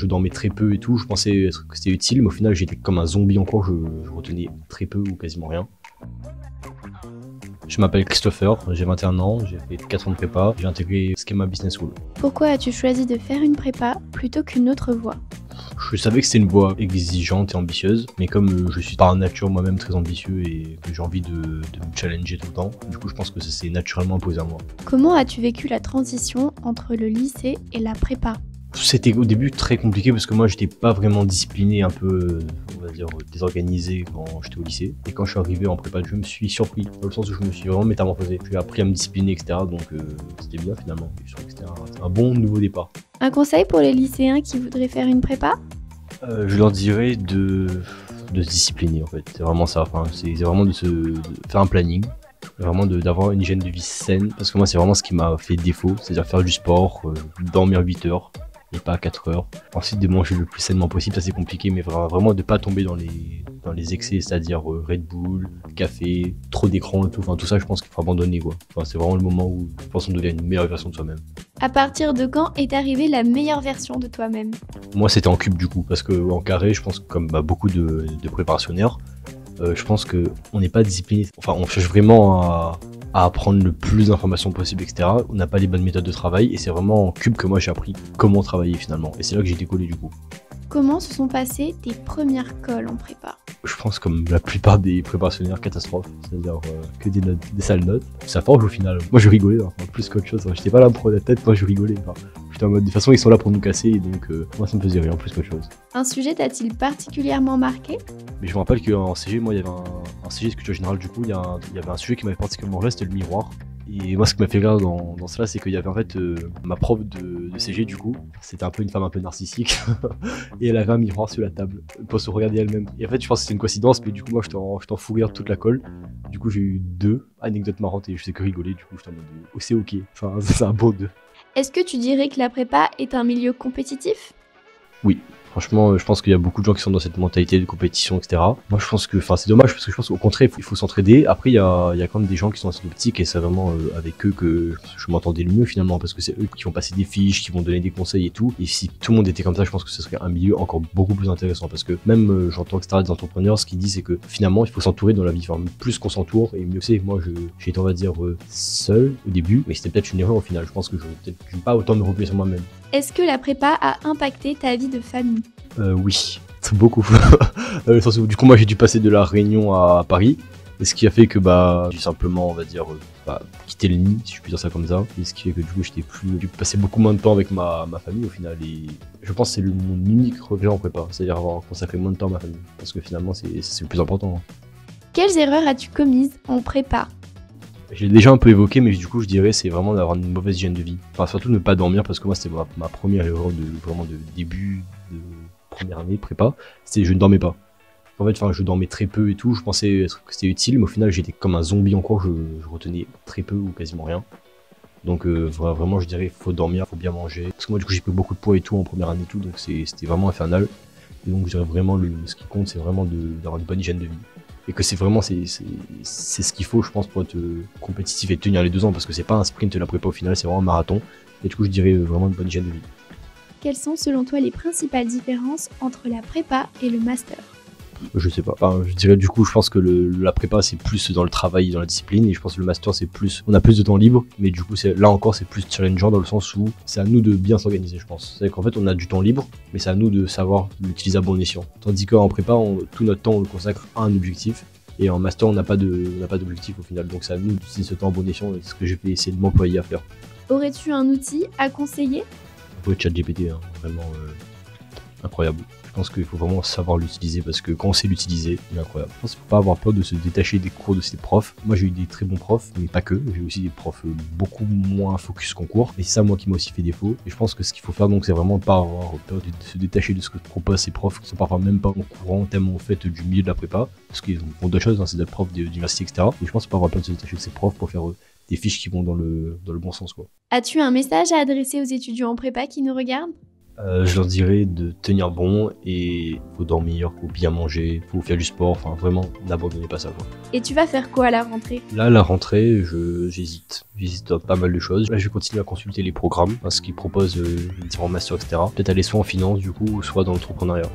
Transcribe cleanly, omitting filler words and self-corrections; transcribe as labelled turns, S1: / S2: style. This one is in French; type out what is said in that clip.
S1: Je dormais très peu et tout, je pensais que c'était utile, mais au final j'étais comme un zombie en cours, je retenais très peu ou quasiment rien. Je m'appelle Christopher, j'ai 21 ans, j'ai fait 4 ans de prépa, j'ai intégré Schema Business School.
S2: Pourquoi as-tu choisi de faire une prépa plutôt qu'une autre voie?
S1: Je savais que c'était une voie exigeante et ambitieuse, mais comme je suis par nature moi-même très ambitieux et que j'ai envie de me challenger tout le temps, du coup je pense que ça s'est naturellement imposé à moi.
S2: Comment as-tu vécu la transition entre le lycée et la prépa?
S1: C'était au début très compliqué parce que moi j'étais pas vraiment discipliné, un peu on va dire désorganisé quand j'étais au lycée. Et quand je suis arrivé en prépa, je me suis surpris dans le sens où je me suis vraiment métamorphosé. J'ai appris à me discipliner, etc. Donc c'était bien finalement. Je trouve que c'était un bon nouveau départ.
S2: Un conseil pour les lycéens qui voudraient faire une prépa?
S1: Je leur dirais de se discipliner en fait. C'est vraiment ça. Enfin, c'est vraiment de faire un planning. Vraiment d'avoir une hygiène de vie saine. Parce que moi c'est vraiment ce qui m'a fait défaut. C'est-à-dire faire du sport, dormir 8 heures. Et pas à 4 heures. Ensuite de manger le plus sainement possible, ça c'est compliqué, mais vraiment de pas tomber dans les excès, c'est-à-dire Red Bull, café, trop d'écran et tout. Enfin tout ça je pense qu'il faut abandonner quoi. Enfin, c'est vraiment le moment où je pense qu'on devient une meilleure version de soi-même.
S2: À partir de quand est arrivée la meilleure version de toi-même?
S1: Moi c'était en cube du coup, parce que en carré je pense que comme beaucoup de préparationnaires, je pense qu'on n'est pas discipliné. Enfin on cherche vraiment à apprendre le plus d'informations possible, etc. On n'a pas les bonnes méthodes de travail et c'est vraiment en cube que moi j'ai appris comment travailler finalement. Et c'est là que j'ai décollé du coup.
S2: Comment se sont passées tes premières colles en prépa?
S1: Je pense comme la plupart des préparationnaires, catastrophe. C'est-à-dire que des sales notes. Ça forge au final. Moi je rigolais, enfin, plus qu'autre chose. J'étais pas là pour la tête, moi je rigolais. Enfin, j'étais en mode de toute façon ils sont là pour nous casser et donc moi ça me faisait rire plus qu'autre chose.
S2: Un sujet t'a-t-il particulièrement marqué?
S1: Mais je me rappelle qu'en CG, moi il y avait un CG de culture générale du coup, il y avait un sujet qui m'avait particulièrement marqué, c'était le miroir. Et moi ce qui m'a fait rire dans cela, c'est qu'il y avait en fait ma prof de CG du coup, c'était un peu une femme un peu narcissique et elle avait un miroir sur la table pour se regarder elle-même. Et en fait je pense que c'était une coïncidence, mais du coup moi je t'en fou rire toute la colle. Du coup j'ai eu 2 anecdotes marrantes et je sais que rigoler, du coup j'étais en mode c'est ok, enfin c'est un beau 2.
S2: Est-ce que tu dirais que la prépa est un milieu compétitif?
S1: Oui. Franchement, je pense qu'il y a beaucoup de gens qui sont dans cette mentalité de compétition, etc. Moi, je pense que, enfin, c'est dommage parce que je pense qu'au contraire, il faut s'entraider. Après, il y a quand même des gens qui sont assez optiques et c'est vraiment avec eux que je m'entendais le mieux finalement parce que c'est eux qui vont passer des fiches, qui vont donner des conseils et tout. Et si tout le monde était comme ça, je pense que ce serait un milieu encore beaucoup plus intéressant parce que même j'entends etc. des entrepreneurs, ce qu'ils disent c'est que finalement, il faut s'entourer dans la vie. Enfin, plus qu'on s'entoure et mieux c'est. Moi, j'ai été on va dire seul au début, mais c'était peut-être une erreur au final. Je pense que je vais peut-être pas autant me replier sur moi-même.
S2: Est-ce que la prépa a impacté ta vie de famille?
S1: Oui, beaucoup. Du coup, moi j'ai dû passer de la Réunion à Paris, et ce qui a fait que j'ai simplement, on va dire, quitté le nid, si je puis dire ça comme ça, et ce qui fait que du coup j'ai dû passer beaucoup moins de temps avec ma famille au final, et je pense que c'est mon unique regret en prépa, c'est-à-dire avoir consacré moins de temps à ma famille, parce que finalement c'est le plus important.
S2: Quelles erreurs as-tu commises en prépa?
S1: J'ai déjà un peu évoqué, mais du coup je dirais c'est vraiment d'avoir une mauvaise hygiène de vie. Enfin surtout ne pas dormir, parce que moi c'était ma première erreur de début de première année de prépa, c'était je ne dormais pas. En fait, je dormais très peu et tout, je pensais que c'était utile, mais au final j'étais comme un zombie en cours, je retenais très peu ou quasiment rien. Donc vraiment je dirais faut dormir, faut bien manger. Parce que moi du coup j'ai pris beaucoup de poids et tout en première année et tout, donc c'était vraiment infernal. Et donc je dirais vraiment ce qui compte c'est vraiment d'avoir une bonne hygiène de vie. Et que c'est vraiment c'est ce qu'il faut je pense pour être compétitif et tenir les 2 ans, parce que c'est pas un sprint la prépa au final, c'est vraiment un marathon. Et du coup je dirais vraiment une bonne hygiène de vie.
S2: Quelles sont selon toi les principales différences entre la prépa et le master?
S1: Je sais pas. Enfin, je dirais du coup, je pense que la prépa c'est plus dans le travail, dans la discipline, et je pense que le master c'est plus, on a plus de temps libre, mais du coup là encore c'est plus challengeant dans le sens où c'est à nous de bien s'organiser, je pense. C'est qu'en fait on a du temps libre, mais c'est à nous de savoir l'utiliser à bon escient. Tandis qu'en prépa, tout notre temps on le consacre à un objectif, et en master on n'a pas d'objectif au final, donc c'est à nous d'utiliser ce temps à bon escient, et c'est ce que j'ai fait essayer de m'employer à faire.
S2: Aurais-tu un outil à conseiller?
S1: Oui, ChatGPT, hein, vraiment incroyable. Je pense qu'il faut vraiment savoir l'utiliser parce que quand on sait l'utiliser, il est incroyable. Je pense qu'il ne faut pas avoir peur de se détacher des cours de ses profs. Moi j'ai eu des très bons profs, mais pas que. J'ai aussi des profs beaucoup moins focus concours. Et c'est ça moi qui m'a aussi fait défaut. Et je pense que ce qu'il faut faire donc c'est vraiment pas avoir peur de se détacher de ce que proposent ces profs qui sont parfois même pas au courant tellement en fait du milieu de la prépa. Parce qu'ils font d'autres choses, hein, c'est d'être prof d'université, etc. Et je pense qu'il faut pas avoir peur de se détacher de ces profs pour faire des fiches qui vont dans le bon sens, quoi.
S2: As-tu un message à adresser aux étudiants en prépa qui nous regardent?
S1: Je leur dirais de tenir bon et faut dormir, faut bien manger, faut faire du sport, enfin vraiment n'abandonnez pas ça quoi.
S2: Et tu vas faire quoi à la rentrée?
S1: Là la rentrée j'hésite à pas mal de choses. Là je vais continuer à consulter les programmes parce qu'ils proposent différents masters etc. Peut-être aller soit en finance du coup soit dans l'entrepreneuriat.